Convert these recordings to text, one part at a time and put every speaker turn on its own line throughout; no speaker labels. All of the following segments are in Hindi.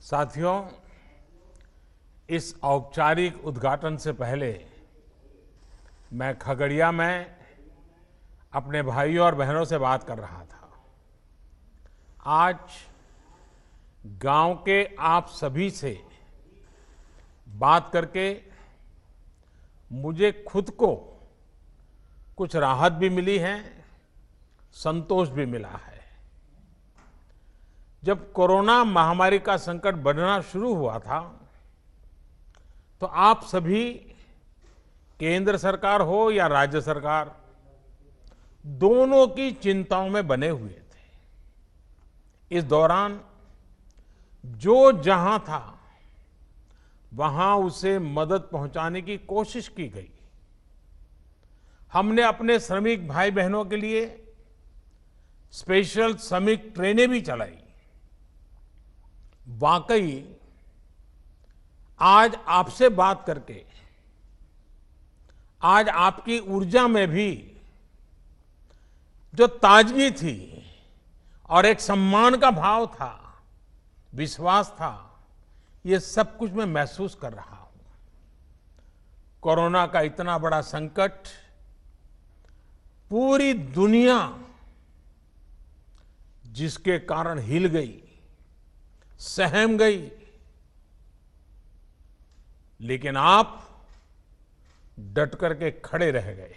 साथियों, इस औपचारिक उद्घाटन से पहले मैं खगड़िया में अपने भाइयों और बहनों से बात कर रहा था। आज गांव के आप सभी से बात करके मुझे खुद को कुछ राहत भी मिली है, संतोष भी मिला है। जब कोरोना महामारी का संकट बढ़ना शुरू हुआ था तो आप सभी, केंद्र सरकार हो या राज्य सरकार, दोनों की चिंताओं में बने हुए थे। इस दौरान जो जहां था वहां उसे मदद पहुंचाने की कोशिश की गई। हमने अपने श्रमिक भाई बहनों के लिए स्पेशल श्रमिक ट्रेनें भी चलाई। वाकई आज आपसे बात करके, आज आपकी ऊर्जा में भी जो ताजगी थी और एक सम्मान का भाव था, विश्वास था, ये सब कुछ मैं महसूस कर रहा हूं। कोरोना का इतना बड़ा संकट, पूरी दुनिया जिसके कारण हिल गई, सहम गई, लेकिन आप डट करके खड़े रह गए।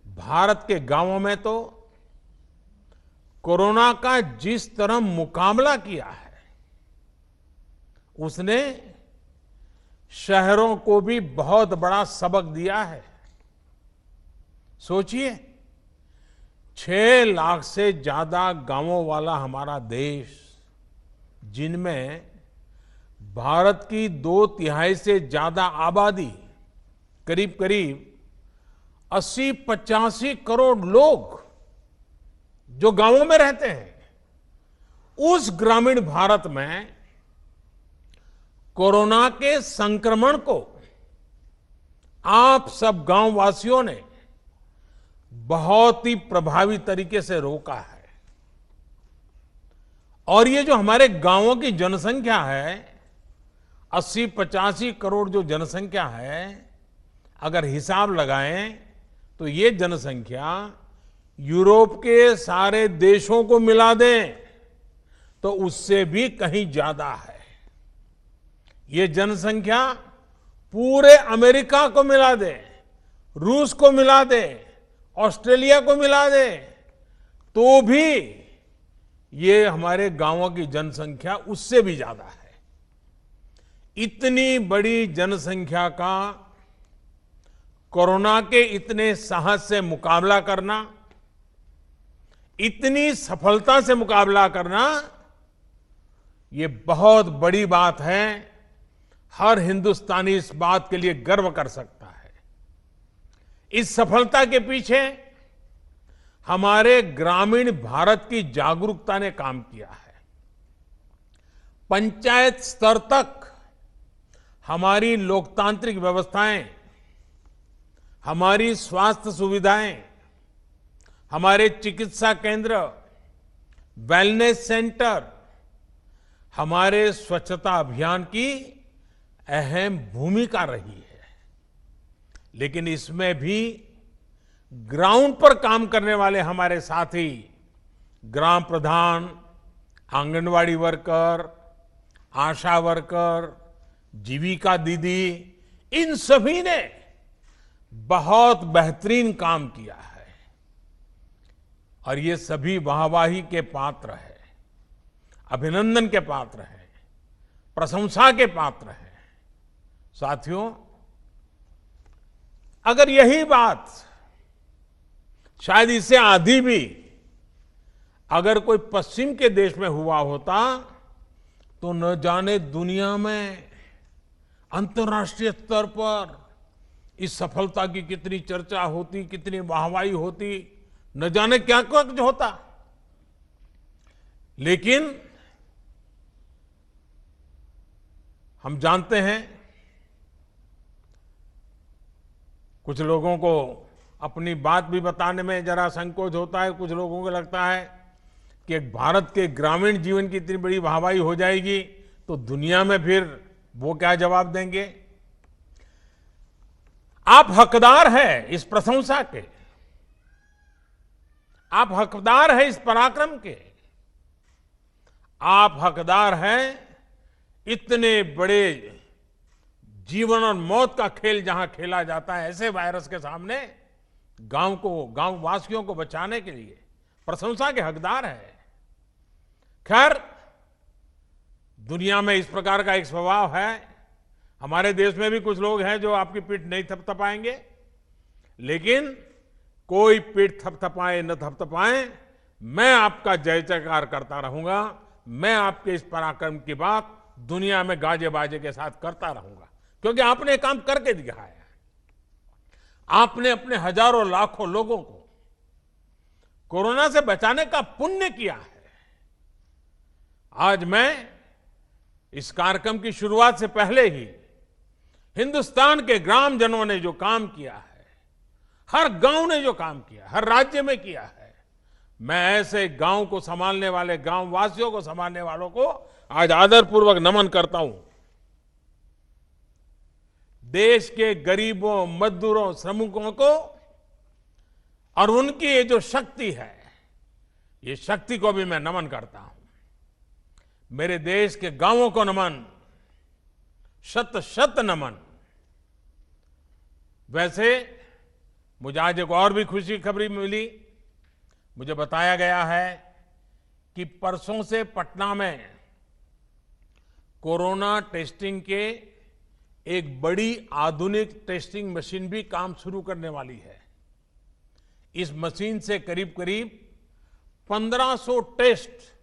भारत के गांवों में तो कोरोना का जिस तरह मुकाबला किया है, उसने शहरों को भी बहुत बड़ा सबक दिया है। सोचिए, 6 लाख से ज्यादा गांवों वाला हमारा देश, जिनमें भारत की 2/3 से ज्यादा आबादी, करीब करीब 80-85 करोड़ लोग जो गांवों में रहते हैं, उस ग्रामीण भारत में कोरोना के संक्रमण को आप सब गांव वासियों ने बहुत ही प्रभावी तरीके से रोका है। और ये जो हमारे गांवों की जनसंख्या है, 80-85 करोड़ जो जनसंख्या है, अगर हिसाब लगाएं तो ये जनसंख्या यूरोप के सारे देशों को मिला दें तो उससे भी कहीं ज्यादा है। ये जनसंख्या पूरे अमेरिका को मिला दे, रूस को मिला दे, ऑस्ट्रेलिया को मिला दे, तो भी ये हमारे गांवों की जनसंख्या उससे भी ज्यादा है। इतनी बड़ी जनसंख्या का कोरोना के इतने साहस से मुकाबला करना, इतनी सफलता से मुकाबला करना, ये बहुत बड़ी बात है। हर हिंदुस्तानी इस बात के लिए गर्व कर सकता है। इस सफलता के पीछे हमारे ग्रामीण भारत की जागरूकता ने काम किया है। पंचायत स्तर तक हमारी लोकतांत्रिक व्यवस्थाएं, हमारी स्वास्थ्य सुविधाएं, हमारे चिकित्सा केंद्र, वेलनेस सेंटर, हमारे स्वच्छता अभियान की अहम भूमिका रही है। लेकिन इसमें भी ग्राउंड पर काम करने वाले हमारे साथी, ग्राम प्रधान, आंगनवाड़ी वर्कर, आशा वर्कर, जीविका दीदी, इन सभी ने बहुत बेहतरीन काम किया है और ये सभी वाहवाही के पात्र हैं, अभिनंदन के पात्र हैं, प्रशंसा के पात्र हैं। साथियों, अगर यही बात शायद इससे आधी भी अगर कोई पश्चिम के देश में हुआ होता तो न जाने दुनिया में अंतर्राष्ट्रीय स्तर पर इस सफलता की कितनी चर्चा होती, कितनी वाहवाही होती, न जाने क्या कुछ होता। लेकिन हम जानते हैं, कुछ लोगों को अपनी बात भी बताने में जरा संकोच होता है, कुछ लोगों को लगता है कि भारत के ग्रामीण जीवन की इतनी बड़ी वाहवाही हो जाएगी तो दुनिया में फिर वो क्या जवाब देंगे। आप हकदार हैं इस प्रशंसा के, आप हकदार हैं इस पराक्रम के, आप हकदार हैं इतने बड़े जीवन और मौत का खेल जहां खेला जाता है ऐसे वायरस के सामने गांव वासियों को बचाने के लिए प्रशंसा के हकदार है। खैर, दुनिया में इस प्रकार का एक स्वभाव है, हमारे देश में भी कुछ लोग हैं जो आपकी पीठ नहीं थपथपाएंगे, लेकिन कोई पीठ थपथपाए न थपथपाए, मैं आपका जय जयकार करता रहूंगा, मैं आपके इस पराक्रम की बात दुनिया में गाजे बाजे के साथ करता रहूंगा, क्योंकि आपने काम करके दिखाया है। आपने अपने हजारों लाखों लोगों को कोरोना से बचाने का पुण्य किया है। आज मैं इस कार्यक्रम की शुरुआत से पहले ही हिंदुस्तान के ग्रामजनों ने जो काम किया है, हर गांव ने जो काम किया, हर राज्य में किया है, मैं ऐसे गांव को संभालने वाले, गांव वासियों को संभालने वालों को आज आदरपूर्वक नमन करता हूं। देश के गरीबों, मजदूरों, श्रमिकों को और उनकी ये जो शक्ति है, ये शक्ति को भी मैं नमन करता हूं। मेरे देश के गांवों को नमन, शत शत नमन। वैसे मुझे आज एक और भी खुशी खबरी मिली। मुझे बताया गया है कि परसों से पटना में कोरोना टेस्टिंग के एक बड़ी आधुनिक टेस्टिंग मशीन भी काम शुरू करने वाली है। इस मशीन से करीब करीब 1500 टेस्ट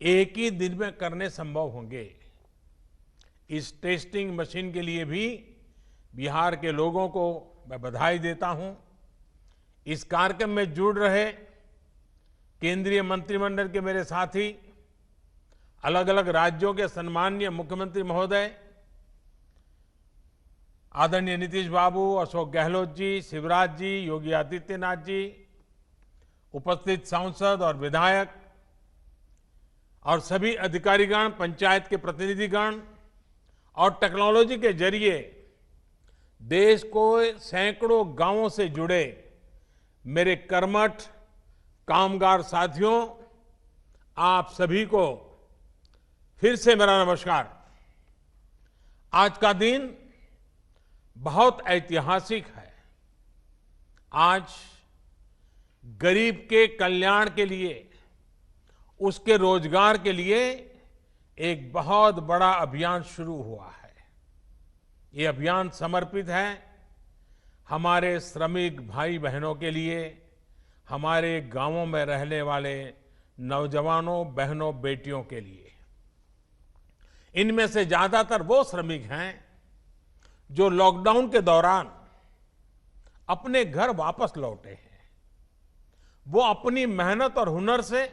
एक ही दिन में करने संभव होंगे। इस टेस्टिंग मशीन के लिए भी बिहार के लोगों को मैं बधाई देता हूं। इस कार्यक्रम में जुड़ रहे केंद्रीय मंत्रिमंडल के मेरे साथी, अलग अलग राज्यों के सम्माननीय मुख्यमंत्री महोदय, आदरणीय नीतीश बाबू, अशोक गहलोत जी, शिवराज जी, योगी आदित्यनाथ जी, उपस्थित सांसद और विधायक और सभी अधिकारीगण, पंचायत के प्रतिनिधिगण और टेक्नोलॉजी के जरिए देश को सैकड़ों गांवों से जुड़े मेरे कर्मठ कामगार साथियों, आप सभी को फिर से मेरा नमस्कार। आज का दिन बहुत ऐतिहासिक है। आज गरीब के कल्याण के लिए, उसके रोजगार के लिए एक बहुत बड़ा अभियान शुरू हुआ है। ये अभियान समर्पित है हमारे श्रमिक भाई बहनों के लिए, हमारे गांवों में रहने वाले नौजवानों, बहनों, बेटियों के लिए। इनमें से ज्यादातर वो श्रमिक हैं जो लॉकडाउन के दौरान अपने घर वापस लौटे हैं। वो अपनी मेहनत और हुनर से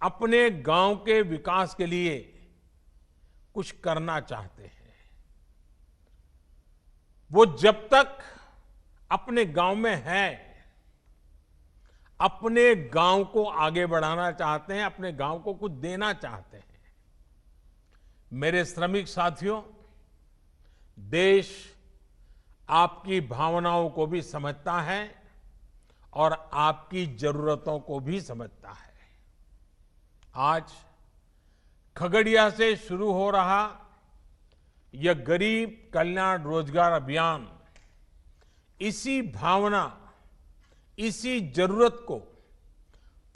अपने गांव के विकास के लिए कुछ करना चाहते हैं। वो जब तक अपने गांव में हैं, अपने गांव को आगे बढ़ाना चाहते हैं, अपने गांव को कुछ देना चाहते हैं। मेरे श्रमिक साथियों, देश आपकी भावनाओं को भी समझता है और आपकी जरूरतों को भी समझता है। आज खगड़िया से शुरू हो रहा यह गरीब कल्याण रोजगार अभियान इसी भावना, इसी जरूरत को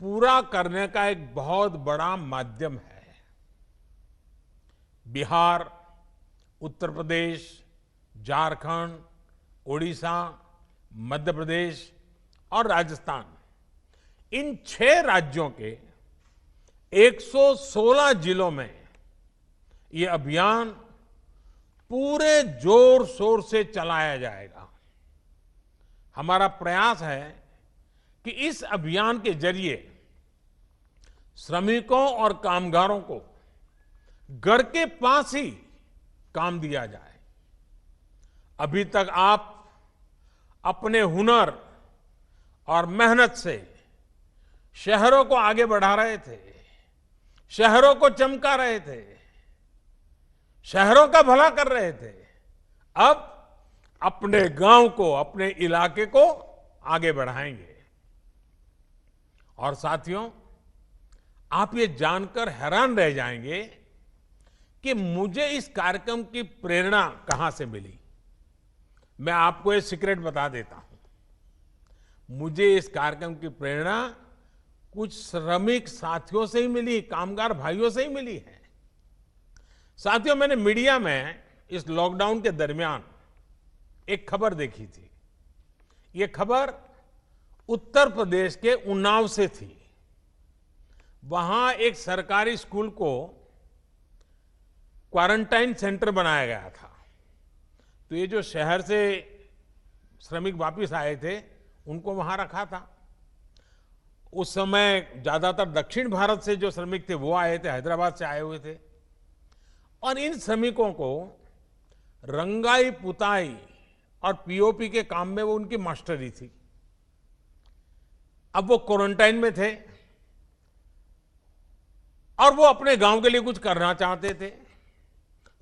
पूरा करने का एक बहुत बड़ा माध्यम है। बिहार, उत्तर प्रदेश, झारखंड, ओडिशा, मध्य प्रदेश और राजस्थान, इन 6 राज्यों के 116 जिलों में ये अभियान पूरे जोर शोर से चलाया जाएगा। हमारा प्रयास है कि इस अभियान के जरिए श्रमिकों और कामगारों को घर के पास ही काम दिया जाए। अभी तक आप अपने हुनर और मेहनत से शहरों को आगे बढ़ा रहे थे, शहरों को चमका रहे थे, शहरों का भला कर रहे थे। अब अपने गांव को, अपने इलाके को आगे बढ़ाएंगे। और साथियों, आप ये जानकर हैरान रह जाएंगे कि मुझे इस कार्यक्रम की प्रेरणा कहां से मिली। मैं आपको एक सीक्रेट बता देता हूं। मुझे इस कार्यक्रम की प्रेरणा कुछ श्रमिक साथियों से ही मिली, कामगार भाइयों से ही मिली है। साथियों, मैंने मीडिया में इस लॉकडाउन के दरमियान एक खबर देखी थी। ये खबर उत्तर प्रदेश के उन्नाव से थी। वहां एक सरकारी स्कूल को क्वारंटाइन सेंटर बनाया गया था। तो ये जो शहर से श्रमिक वापस आए थे, उनको वहां रखा था। उस समय ज्यादातर दक्षिण भारत से जो श्रमिक थे वो आए थे, हैदराबाद से आए हुए थे। और इन श्रमिकों को रंगाई पुताई और पीओपी के काम में वो उनकी मास्टरी थी। अब वो क्वारंटाइन में थे और वो अपने गांव के लिए कुछ करना चाहते थे।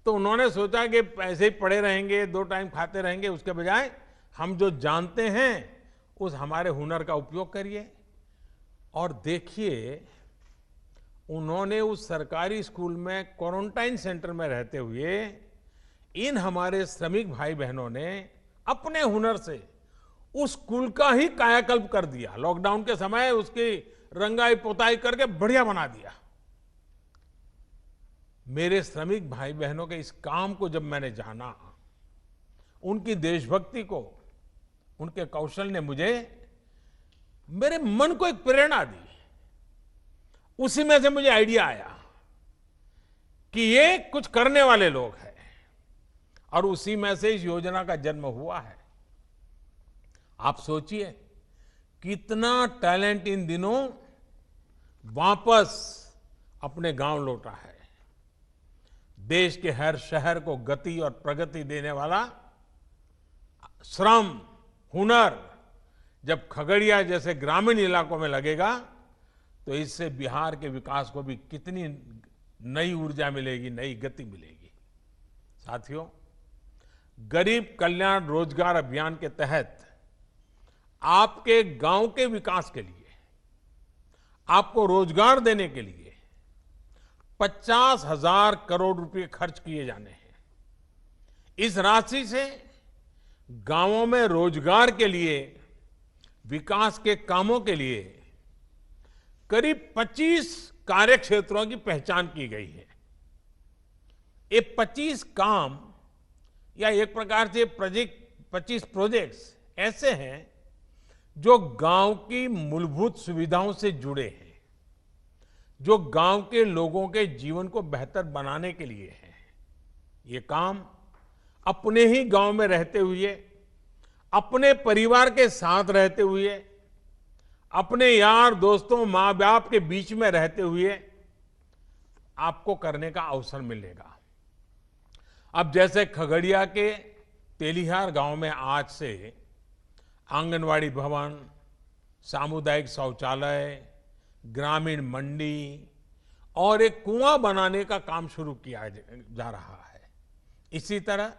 तो उन्होंने सोचा कि ऐसे ही पड़े रहेंगे, 2 टाइम खाते रहेंगे, उसके बजाय हम जो जानते हैं उस हमारे हुनर का उपयोग करिए। और देखिए, उन्होंने उस सरकारी स्कूल में क्वारंटाइन सेंटर में रहते हुए इन हमारे श्रमिक भाई बहनों ने अपने हुनर से उस स्कूल का ही कायाकल्प कर दिया। लॉकडाउन के समय उसकी रंगाई पोताई करके बढ़िया बना दिया। मेरे श्रमिक भाई बहनों के इस काम को जब मैंने जाना, उनकी देशभक्ति को, उनके कौशल ने मेरे मन को एक प्रेरणा दी। उसी में से मुझे आइडिया आया कि ये कुछ करने वाले लोग हैं, और उसी में से इस योजना का जन्म हुआ है। आप सोचिए, कितना टैलेंट इन दिनों वापस अपने गांव लौटा है। देश के हर शहर को गति और प्रगति देने वाला श्रम, हुनर जब खगड़िया जैसे ग्रामीण इलाकों में लगेगा, तो इससे बिहार के विकास को भी कितनी नई ऊर्जा मिलेगी, नई गति मिलेगी। साथियों, गरीब कल्याण रोजगार अभियान के तहत आपके गांव के विकास के लिए, आपको रोजगार देने के लिए 50,000 करोड़ रुपए खर्च किए जाने हैं। इस राशि से गांवों में रोजगार के लिए, विकास के कामों के लिए करीब 25 कार्य क्षेत्रों की पहचान की गई है। ये 25 काम या एक प्रकार से 25 प्रोजेक्ट्स ऐसे हैं जो गांव की मूलभूत सुविधाओं से जुड़े हैं, जो गांव के लोगों के जीवन को बेहतर बनाने के लिए है। ये काम अपने ही गांव में रहते हुए, अपने परिवार के साथ रहते हुए, अपने यार दोस्तों, माँ बाप के बीच में रहते हुए आपको करने का अवसर मिलेगा। अब जैसे खगड़िया के तेलिहार गांव में आज से आंगनवाड़ी भवन, सामुदायिक शौचालय, ग्रामीण मंडी और एक कुआं बनाने का काम शुरू किया जा रहा है। इसी तरह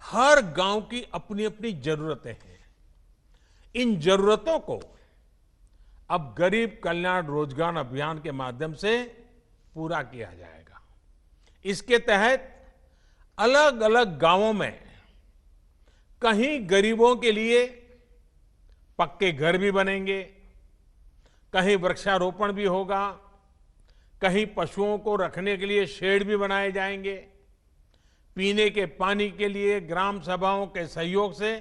हर गांव की अपनी अपनी जरूरतें हैं। इन जरूरतों को अब गरीब कल्याण रोजगार अभियान के माध्यम से पूरा किया जाएगा। इसके तहत अलग अलग गांवों में कहीं गरीबों के लिए पक्के घर भी बनेंगे, कहीं वृक्षारोपण भी होगा, कहीं पशुओं को रखने के लिए शेड भी बनाए जाएंगे। पीने के पानी के लिए ग्राम सभाओं के सहयोग से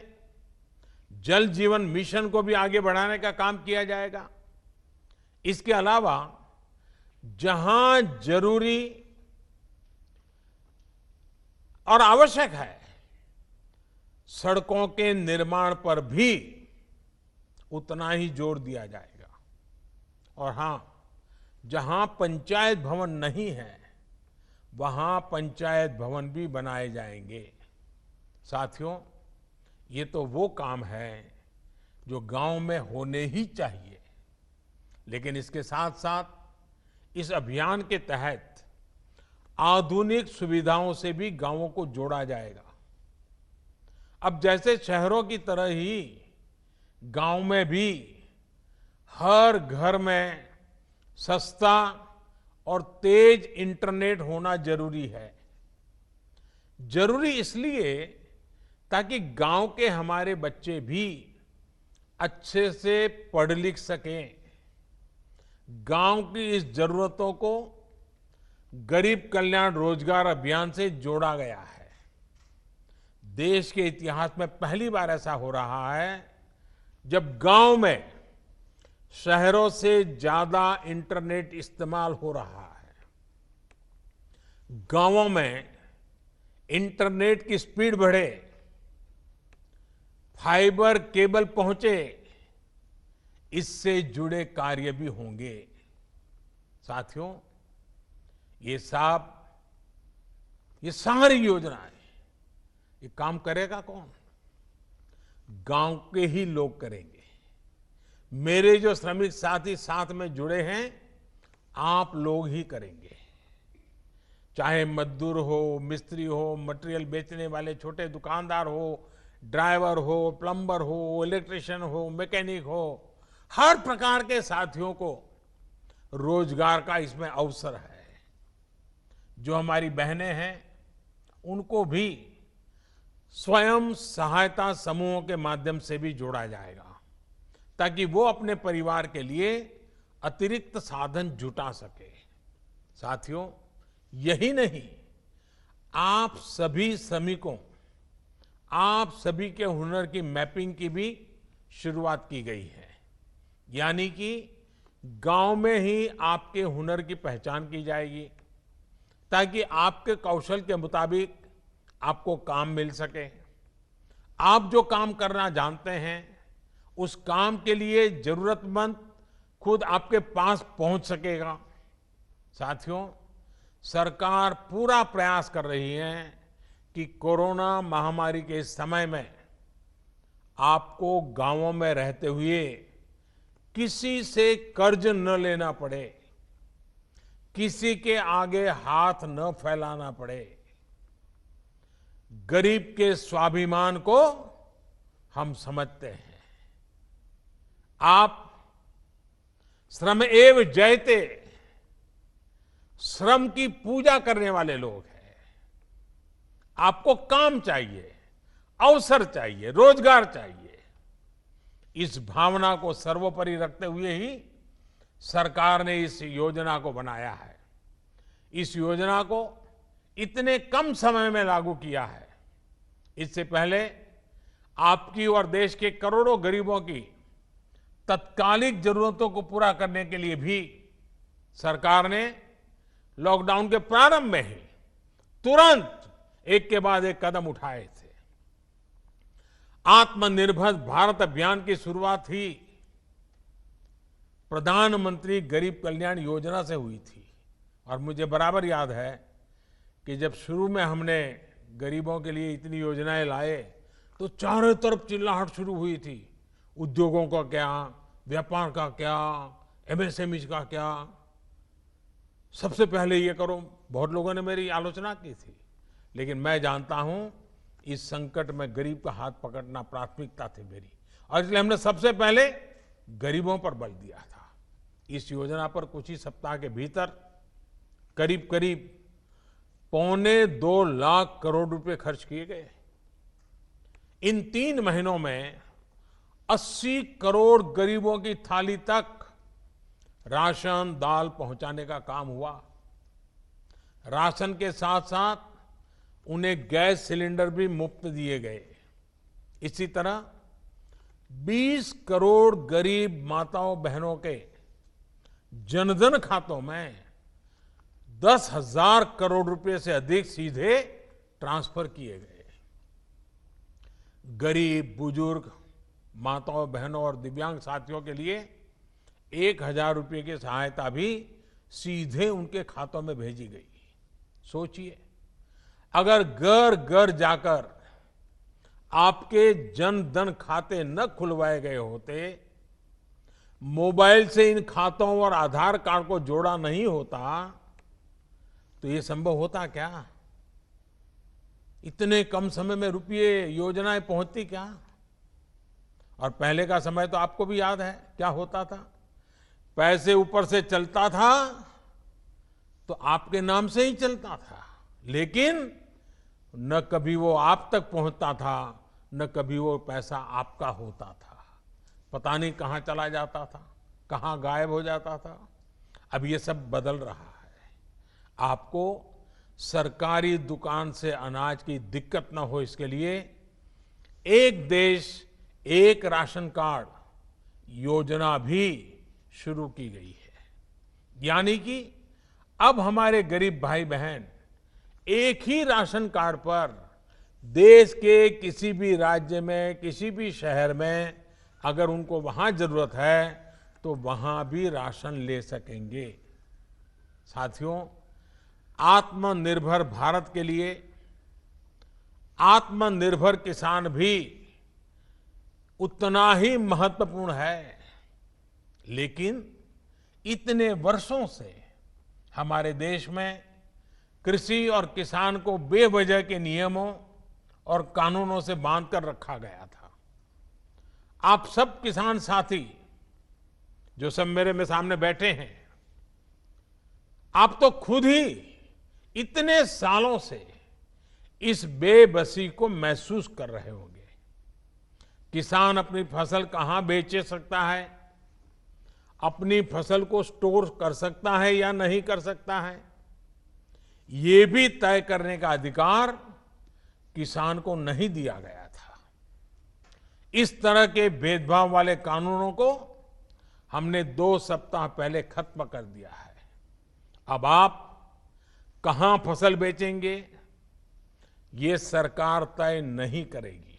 जल जीवन मिशन को भी आगे बढ़ाने का काम किया जाएगा। इसके अलावा जहां जरूरी और आवश्यक है, सड़कों के निर्माण पर भी उतना ही जोर दिया जाएगा। और हां, जहां पंचायत भवन नहीं है, वहां पंचायत भवन भी बनाए जाएंगे। साथियों, ये तो वो काम है जो गांव में होने ही चाहिए, लेकिन इसके साथ साथ इस अभियान के तहत आधुनिक सुविधाओं से भी गांवों को जोड़ा जाएगा। अब जैसे शहरों की तरह ही गांव में भी हर घर में सस्ता और तेज इंटरनेट होना जरूरी है। जरूरी इसलिए ताकि गांव के हमारे बच्चे भी अच्छे से पढ़ लिख सकें। गांव की इस जरूरतों को गरीब कल्याण रोजगार अभियान से जोड़ा गया है। देश के इतिहास में पहली बार ऐसा हो रहा है जब गांव में शहरों से ज्यादा इंटरनेट इस्तेमाल हो रहा है। गांवों में इंटरनेट की स्पीड बढ़े, फाइबर केबल पहुंचे, इससे जुड़े कार्य भी होंगे। साथियों, ये सारी योजनाएं, ये काम करेगा कौन? गांव के ही लोग करेंगे। मेरे जो श्रमिक साथी साथ में जुड़े हैं, आप लोग ही करेंगे। चाहे मजदूर हो, मिस्त्री हो, मटेरियल बेचने वाले छोटे दुकानदार हो, ड्राइवर हो, प्लम्बर हो, इलेक्ट्रिशियन हो, मैकेनिक हो, हर प्रकार के साथियों को रोजगार का इसमें अवसर है। जो हमारी बहनें हैं, उनको भी स्वयं सहायता समूहों के माध्यम से भी जोड़ा जाएगा, ताकि वो अपने परिवार के लिए अतिरिक्त साधन जुटा सके। साथियों, यही नहीं, आप सभी श्रमिकों, आप सभी के हुनर की मैपिंग की भी शुरुआत की गई है। यानी कि गांव में ही आपके हुनर की पहचान की जाएगी, ताकि आपके कौशल के मुताबिक आपको काम मिल सके। आप जो काम करना जानते हैं, उस काम के लिए जरूरतमंद खुद आपके पास पहुंच सकेगा। साथियों, सरकार पूरा प्रयास कर रही है कि कोरोना महामारी के इस समय में आपको गांवों में रहते हुए किसी से कर्ज न लेना पड़े, किसी के आगे हाथ न फैलाना पड़े। गरीब के स्वाभिमान को हम समझते हैं। आप श्रम एव जयते, श्रम की पूजा करने वाले लोग हैं। आपको काम चाहिए, अवसर चाहिए, रोजगार चाहिए। इस भावना को सर्वोपरि रखते हुए ही सरकार ने इस योजना को बनाया है। इस योजना को इतने कम समय में लागू किया है। इससे पहले आपकी और देश के करोड़ों गरीबों की तत्कालिक जरूरतों को पूरा करने के लिए भी सरकार ने लॉकडाउन के प्रारंभ में ही तुरंत एक के बाद एक कदम उठाए थे। आत्मनिर्भर भारत अभियान की शुरुआत ही प्रधानमंत्री गरीब कल्याण योजना से हुई थी। और मुझे बराबर याद है कि जब शुरू में हमने गरीबों के लिए इतनी योजनाएं लाए तो चारों तरफ चिल्लाहट शुरू हुई थी। उद्योगों का क्या, व्यापार का क्या, एमएसएमई का क्या, सबसे पहले ये करो। बहुत लोगों ने मेरी आलोचना की थी, लेकिन मैं जानता हूं इस संकट में गरीब का हाथ पकड़ना प्राथमिकता थी मेरी, और इसलिए हमने सबसे पहले गरीबों पर बल दिया था। इस योजना पर कुछ ही सप्ताह के भीतर करीब करीब 2.25 लाख करोड़ रुपए खर्च किए गए। इन 3 महीनों में 80 करोड़ गरीबों की थाली तक राशन दाल पहुंचाने का काम हुआ। राशन के साथ साथ उन्हें गैस सिलेंडर भी मुफ्त दिए गए। इसी तरह 20 करोड़ गरीब माताओं बहनों के जनधन खातों में 10,000 करोड़ रुपए से अधिक सीधे ट्रांसफर किए गए। गरीब, बुजुर्ग, माताओं बहनों और दिव्यांग साथियों के लिए 1,000 रुपए की सहायता भी सीधे उनके खातों में भेजी गई। सोचिए, अगर घर घर जाकर आपके जन धन खाते न खुलवाए गए होते मोबाइल से इन खातों और आधार कार्ड को जोड़ा नहीं होता तो ये संभव होता क्या? इतने कम समय में रुपये योजनाएं पहुंचती क्या? और पहले का समय तो आपको भी याद है क्या होता था। पैसे ऊपर से चलता था तो आपके नाम से ही चलता था, लेकिन न कभी वो आप तक पहुंचता था, न कभी वो पैसा आपका होता था। पता नहीं कहां चला जाता था, कहां गायब हो जाता था। अब ये सब बदल रहा है। आपको सरकारी दुकान से अनाज की दिक्कत न हो, इसके लिए एक देश एक राशन कार्ड योजना भी शुरू की गई है। यानी कि अब हमारे गरीब भाई बहन एक ही राशन कार्ड पर देश के किसी भी राज्य में, किसी भी शहर में अगर उनको वहां जरूरत है तो वहां भी राशन ले सकेंगे। साथियों, आत्मनिर्भर भारत के लिए आत्मनिर्भर किसान भी उतना ही महत्वपूर्ण है। लेकिन इतने वर्षों से हमारे देश में कृषि और किसान को बेवजह के नियमों और कानूनों से बांधकर रखा गया था। आप सब किसान साथी जो सब मेरे में सामने बैठे हैं, आप तो खुद ही इतने सालों से इस बेबसी को महसूस कर रहे होंगे। किसान अपनी फसल कहां बेच सकता है, अपनी फसल को स्टोर कर सकता है या नहीं कर सकता है, ये भी तय करने का अधिकार किसान को नहीं दिया गया था। इस तरह के भेदभाव वाले कानूनों को हमने 2 सप्ताह पहले खत्म कर दिया है। अब आप कहां फसल बेचेंगे, ये सरकार तय नहीं करेगी,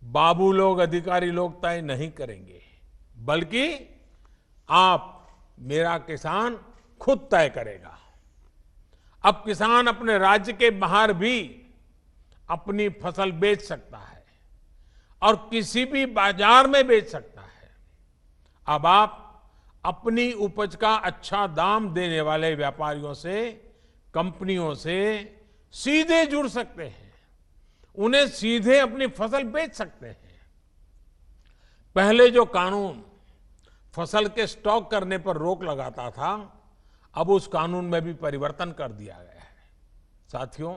बाबू लोग, अधिकारी लोग तय नहीं करेंगे, बल्कि आप, मेरा किसान खुद तय करेगा। अब किसान अपने राज्य के बाहर भी अपनी फसल बेच सकता है और किसी भी बाजार में बेच सकता है। अब आप अपनी उपज का अच्छा दाम देने वाले व्यापारियों से, कंपनियों से सीधे जुड़ सकते हैं, उन्हें सीधे अपनी फसल बेच सकते हैं। पहले जो कानून फसल के स्टॉक करने पर रोक लगाता था, अब उस कानून में भी परिवर्तन कर दिया गया है। साथियों,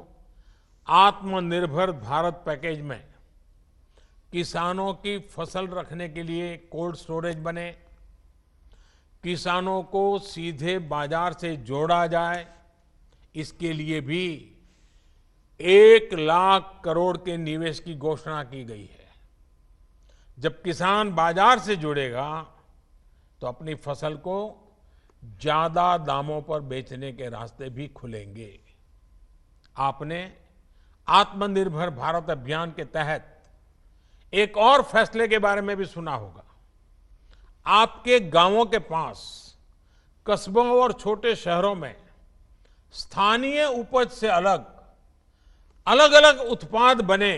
आत्मनिर्भर भारत पैकेज में किसानों की फसल रखने के लिए कोल्ड स्टोरेज बने, किसानों को सीधे बाजार से जोड़ा जाए, इसके लिए भी 1 लाख करोड़ के निवेश की घोषणा की गई है। जब किसान बाजार से जुड़ेगा तो अपनी फसल को ज्यादा दामों पर बेचने के रास्ते भी खुलेंगे। आपने आत्मनिर्भर भारत अभियान के तहत एक और फैसले के बारे में भी सुना होगा। आपके गांवों के पास, कस्बों और छोटे शहरों में स्थानीय उपज से अलग अलग उत्पाद बने,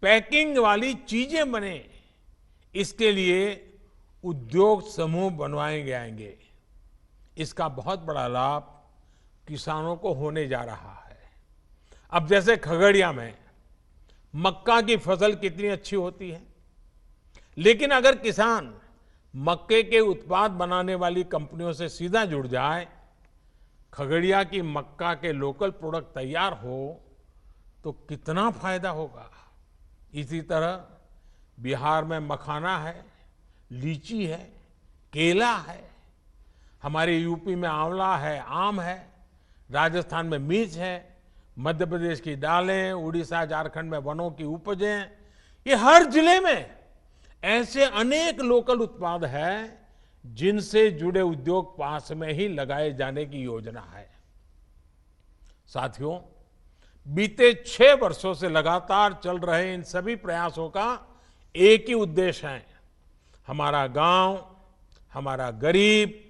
पैकिंग वाली चीजें बने, इसके लिए उद्योग समूह बनवाए जाएंगे। इसका बहुत बड़ा लाभ किसानों को होने जा रहा है। अब जैसे खगड़िया में मक्का की फसल कितनी अच्छी होती है, लेकिन अगर किसान मक्के के उत्पाद बनाने वाली कंपनियों से सीधा जुड़ जाए, खगड़िया की मक्का के लोकल प्रोडक्ट तैयार हो, तो कितना फायदा होगा। इसी तरह बिहार में मखाना है, लीची है, केला है, हमारे यूपी में आंवला है, आम है, राजस्थान में मिर्च है, मध्य प्रदेश की दालें, उड़ीसा झारखंड में वनों की उपजें, ये हर जिले में ऐसे अनेक लोकल उत्पाद हैं जिनसे जुड़े उद्योग पास में ही लगाए जाने की योजना है। साथियों, बीते 6 वर्षों से लगातार चल रहे इन सभी प्रयासों का एक ही उद्देश्य है, हमारा गांव, हमारा गरीब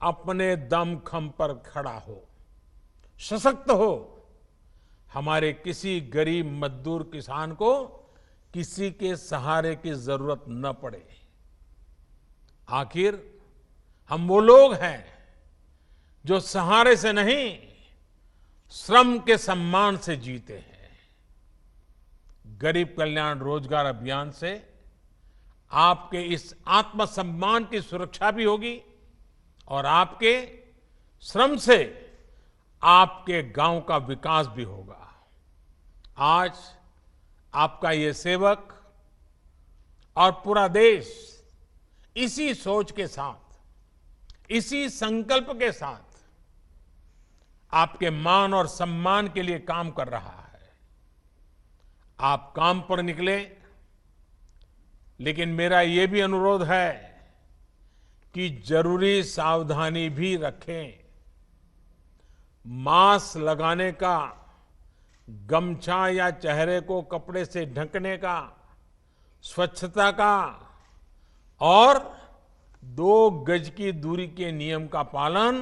अपने दमखम पर खड़ा हो, सशक्त हो, हमारे किसी गरीब मजदूर किसान को किसी के सहारे की जरूरत न पड़े। आखिर हम वो लोग हैं जो सहारे से नहीं, श्रम के सम्मान से जीते हैं। गरीब कल्याण रोजगार अभियान से आपके इस आत्मसम्मान की सुरक्षा भी होगी और आपके श्रम से आपके गांव का विकास भी होगा। आज आपका ये सेवक और पूरा देश इसी सोच के साथ, इसी संकल्प के साथ आपके मान और सम्मान के लिए काम कर रहा है। आप काम पर निकले, लेकिन मेरा ये भी अनुरोध है कि जरूरी सावधानी भी रखें। मास्क लगाने का, गमछा या चेहरे को कपड़े से ढकने का, स्वच्छता का और 2 गज की दूरी के नियम का पालन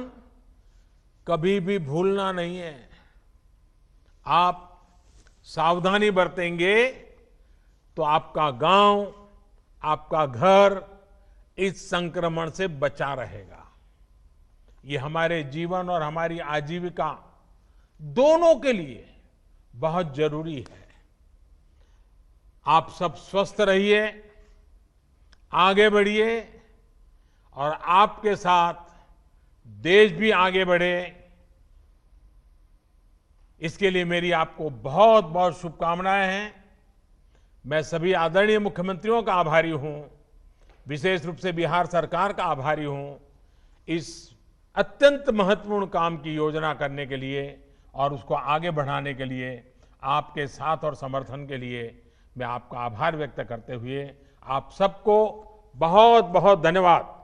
कभी भी भूलना नहीं है। आप सावधानी बरतेंगे तो आपका गांव, आपका घर इस संक्रमण से बचा रहेगा। ये हमारे जीवन और हमारी आजीविका दोनों के लिए बहुत जरूरी है। आप सब स्वस्थ रहिए, आगे बढ़िए और आपके साथ देश भी आगे बढ़े। इसके लिए मेरी आपको बहुत बहुत शुभकामनाएं हैं। मैं सभी आदरणीय मुख्यमंत्रियों का आभारी हूं, विशेष रूप से बिहार सरकार का आभारी हूं इस अत्यंत महत्वपूर्ण काम की योजना करने के लिए और उसको आगे बढ़ाने के लिए। आपके साथ और समर्थन के लिए मैं आपका आभार व्यक्त करते हुए आप सबको बहुत बहुत धन्यवाद।